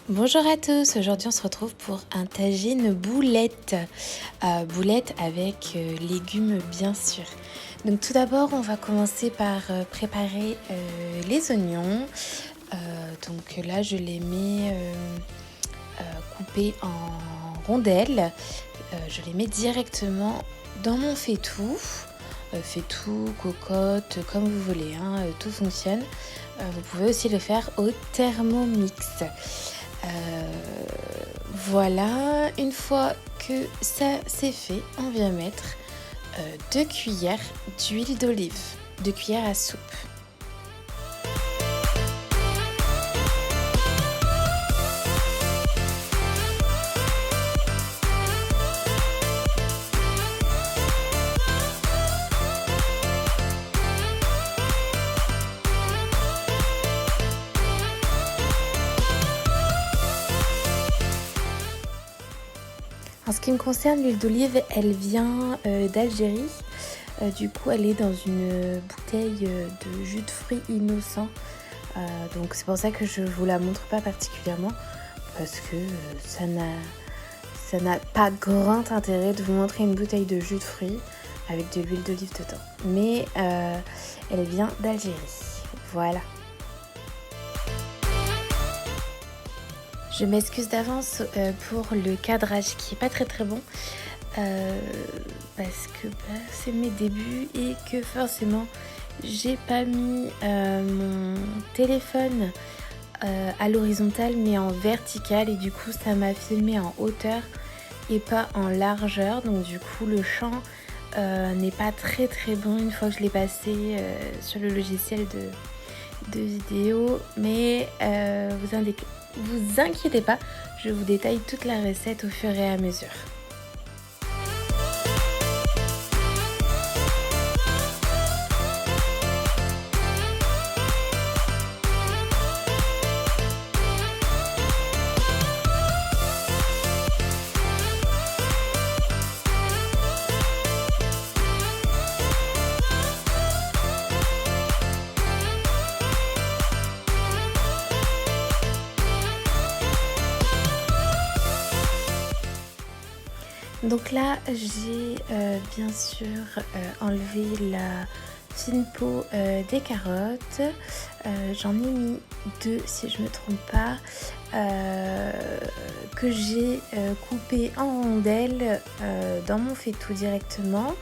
Bonjour à tous, aujourd'hui on se retrouve pour un tagine boulette, boulette avec légumes bien sûr. Donc tout d'abord on va commencer par préparer les oignons. Donc là je les mets coupés en rondelles, je les mets directement dans mon faitout. Faitout, cocotte, comme vous voulez, tout fonctionne. Vous pouvez aussi le faire au Thermomix. Voilà, une fois que ça c'est fait, on vient mettre 2 cuillères d'huile d'olive, 2 cuillères à soupe. En ce qui me concerne, l'huile d'olive, elle vient d'Algérie. Du coup, elle est dans une bouteille de jus de fruits innocent. Donc c'est pour ça que je ne vous la montre pas particulièrement. Parce que ça n'a pas grand intérêt de vous montrer une bouteille de jus de fruits avec de l'huile d'olive dedans. Mais elle vient d'Algérie. Voilà. Je m'excuse d'avance pour le cadrage qui est pas très bon parce que c'est mes débuts et que forcément j'ai pas mis mon téléphone à l'horizontale mais en verticale et du coup ça m'a filmé en hauteur et pas en largeur, donc du coup le champ n'est pas très bon une fois que je l'ai passé sur le logiciel de vidéo, mais vous inquiétez pas, je vous détaille toute la recette au fur et à mesure. Donc là, j'ai bien sûr enlevé la fine peau des carottes. J'en ai mis 2 si je ne me trompe pas, que j'ai coupé en rondelles dans mon faitout directement.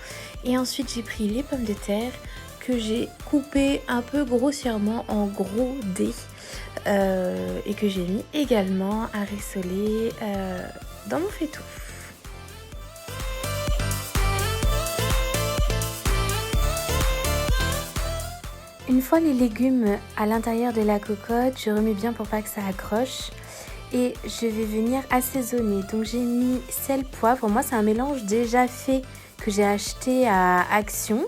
Et ensuite, j'ai pris les pommes de terre que j'ai coupées un peu grossièrement en gros dés et que j'ai mis également à rissoler dans mon faitout. Une fois les légumes à l'intérieur de la cocotte, je remets bien pour pas que ça accroche et je vais venir assaisonner. Donc j'ai mis sel, poivre. Moi c'est un mélange déjà fait que j'ai acheté à Action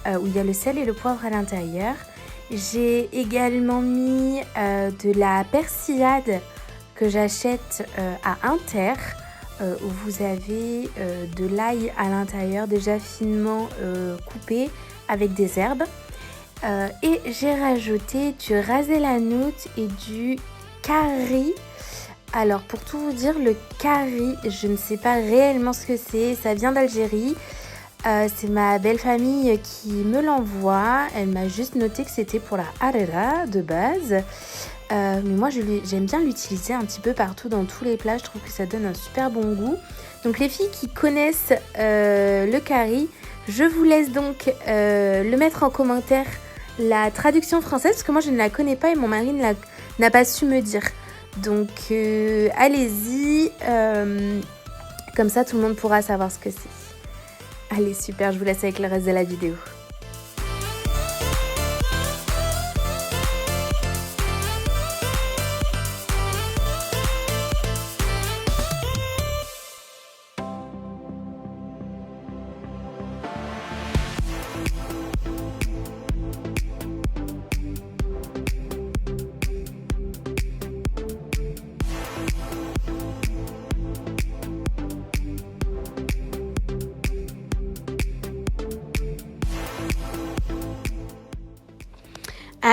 où il y a le sel et le poivre à l'intérieur. J'ai également mis de la persillade que j'achète à Inter où vous avez de l'ail à l'intérieur déjà finement coupé avec des herbes. Et j'ai rajouté du ras el hanout et du curry. Alors pour tout vous dire, le curry, je ne sais pas réellement ce que c'est, ça vient d'Algérie. C'est ma belle famille qui me l'envoie. Elle m'a juste noté que c'était pour la harira de base. Mais moi j'aime bien l'utiliser un petit peu partout dans tous les plats, je trouve que ça donne un super bon goût. Donc les filles qui connaissent le curry, je vous laisse donc le mettre en commentaire, la traduction française, parce que moi je ne la connais pas et mon mari n'a pas su me dire. Donc allez-y, comme ça tout le monde pourra savoir ce que c'est. Allez super, je vous laisse avec le reste de la vidéo.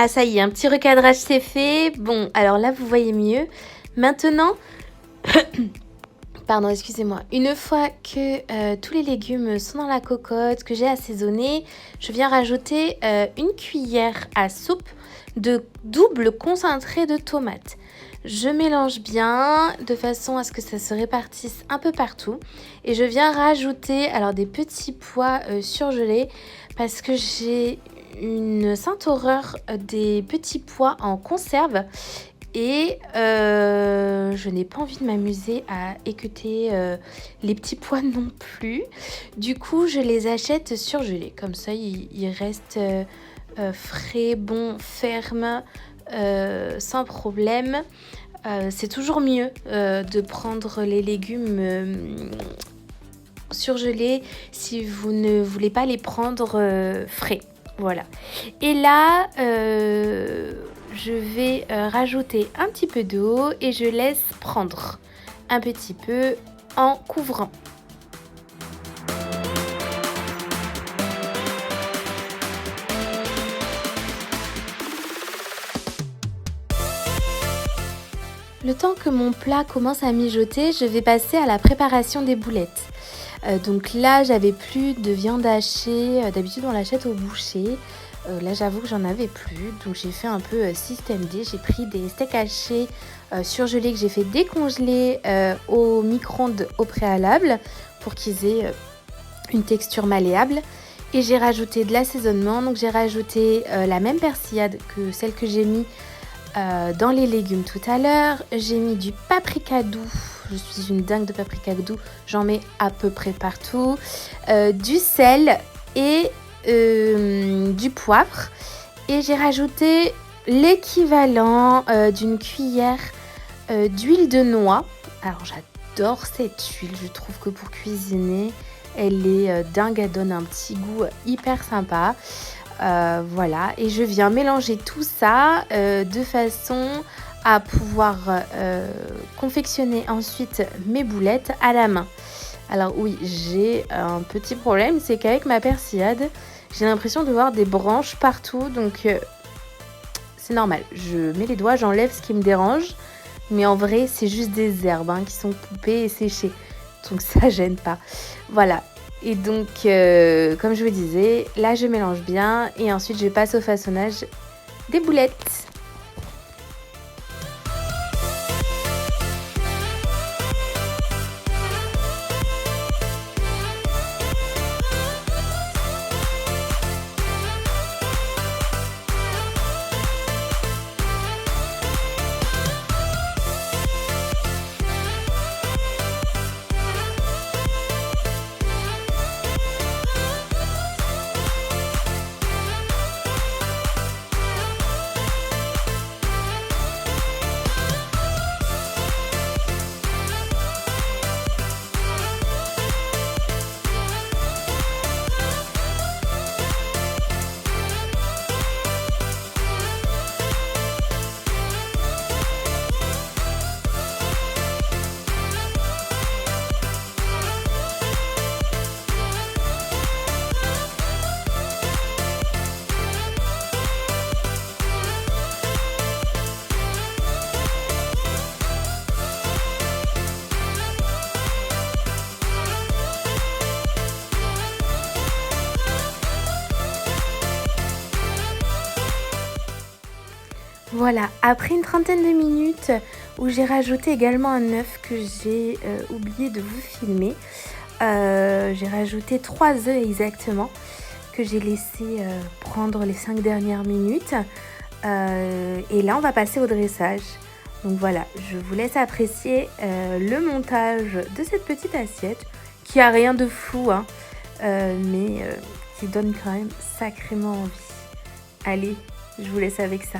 Ah ça y est, un petit recadrage c'est fait. Bon, alors là vous voyez mieux. Maintenant, pardon, excusez-moi. Une fois que tous les légumes sont dans la cocotte, que j'ai assaisonné, je viens rajouter une cuillère à soupe de double concentré de tomates. Je mélange bien de façon à ce que ça se répartisse un peu partout. Et je viens rajouter alors des petits pois surgelés parce que j'ai une sainte horreur des petits pois en conserve. Et je n'ai pas envie de m'amuser à équeuter les petits pois non plus. Du coup, je les achète surgelés. Comme ça, ils restent frais, bons, fermes, sans problème. C'est toujours mieux de prendre les légumes surgelés si vous ne voulez pas les prendre frais. Voilà. Et là, je vais rajouter un petit peu d'eau et je laisse prendre un petit peu en couvrant. Le temps que mon plat commence à mijoter, je vais passer à la préparation des boulettes. Donc là, j'avais plus de viande hachée. D'habitude, on l'achète au boucher. Là, j'avoue que j'en avais plus. Donc, j'ai fait un peu système D. J'ai pris des steaks hachés surgelés que j'ai fait décongeler au micro-ondes au préalable pour qu'ils aient une texture malléable. Et j'ai rajouté de l'assaisonnement. Donc, j'ai rajouté la même persillade que celle que j'ai mis dans les légumes tout à l'heure. J'ai mis du paprika doux. Je suis une dingue de paprika doux. J'en mets à peu près partout. Du sel et du poivre. Et j'ai rajouté l'équivalent d'une cuillère d'huile de noix. Alors j'adore cette huile. Je trouve que pour cuisiner, elle est dingue. Elle donne un petit goût hyper sympa. Voilà, et je viens mélanger tout ça de façon à pouvoir confectionner ensuite mes boulettes à la main. Alors oui, j'ai un petit problème, c'est qu'avec ma persillade, j'ai l'impression de voir des branches partout, donc c'est normal. Je mets les doigts, j'enlève ce qui me dérange, mais en vrai, c'est juste des herbes qui sont coupées et séchées, donc ça gêne pas. Voilà. Et donc, comme je vous disais, là je mélange bien et ensuite je passe au façonnage des boulettes. Voilà, après une trentaine de minutes où j'ai rajouté également un œuf que j'ai oublié de vous filmer. J'ai rajouté 3 œufs exactement que j'ai laissé prendre les 5 dernières minutes. Et là, on va passer au dressage. Donc voilà, je vous laisse apprécier le montage de cette petite assiette qui a rien de fou, mais qui donne quand même sacrément envie. Allez, je vous laisse avec ça.